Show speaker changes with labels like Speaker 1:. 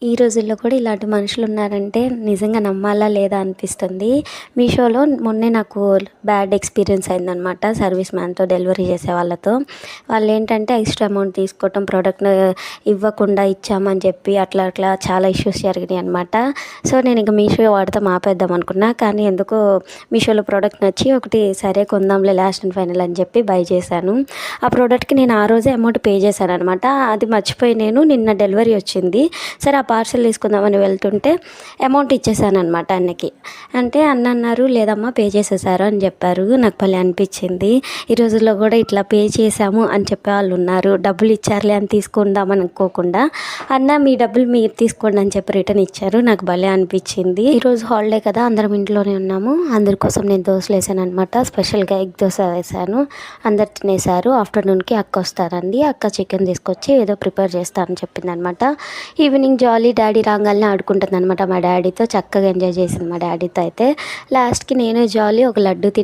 Speaker 1: ఈ రోజుల్లో కూడా ఇలాంటి మనుషులున్నారంటే నిజంగా నమ్మాలా లేదా అనిపిస్తుంది. మీషోలో మొన్నే నాకు బ్యాడ్ ఎక్స్‌పీరియన్స్ అయిందనమాట. సర్వీస్ మ్యాన్‌తో డెలివరీ చేసే వాళ్ళతో. వాళ్ళేంటంటే ఎక్స్‌ట్రా అమౌంట్ తీసుకోవటం, ప్రోడక్ట్‌ని ఇవ్వకుండా ఇచ్చామని చెప్పి అట్లా చాలా ఇష్యూస్ జరిగినాయనమాట. సో, నేనింక మీషో వాడటం ఆపేద్దాం అనుకున్నా. కానీ ఎందుకో మీషోలో ప్రోడక్ట్ నచ్చి ఒకటి సరే కొందాంలే లాస్ట్ అండ్ ఫైనల్ అని చెప్పి బై చేశాను. ఆ ప్రోడక్ట్‌కి నేను ఆ రోజే అమౌంట్ పే చేశాననమాట. అది మర్చిపోయి నేను నిన్న డెలివరీ వచ్చింది. సరే ఆ పార్సెల్ తీసుకుందామని వెళ్తుంటే అమౌంట్ ఇచ్చేసాననమాట అన్నకి. అంటే అన్న అన్నారు, లేదమ్మా పే చేసేసారు అని చెప్పారు. నాకు భలే అనిపించింది. ఈ రోజుల్లో కూడా ఇట్లా పే చేశాము అని చెప్పేవాళ్ళు ఉన్నారు. డబ్బులు ఇచ్చారులే అని తీసుకుందామని అనుకోకుండా అన్న మీ డబ్బులు మీరు తీసుకోండి అని చెప్పి రిటర్న్ ఇచ్చారు. నాకు భలే అనిపించింది. ఈరోజు హాలిడే కదా, అందరం ఇంట్లోనే ఉన్నాము. అందరి కోసం నేను దోశలు వేసాను అనమాట. స్పెషల్గా ఎగ్ దోశ వేసాను. అందరు తినేసారు. ఆఫ్టర్నూన్కి అక్క వస్తారండి. అక్క చికెన్ తీసుకొచ్చి ఏదో ప్రిపేర్ చేస్తానని చెప్పింది అనమాట. ఈవినింగ్ జాలీ డాడీ రాగానే ఆడుకుంటుంది అనమాట మా డాడీతో. చక్కగా ఎంజాయ్ చేసింది మా డాడీతో. అయితే లాస్ట్కి నేను జాలీ ఒక లడ్డు తిని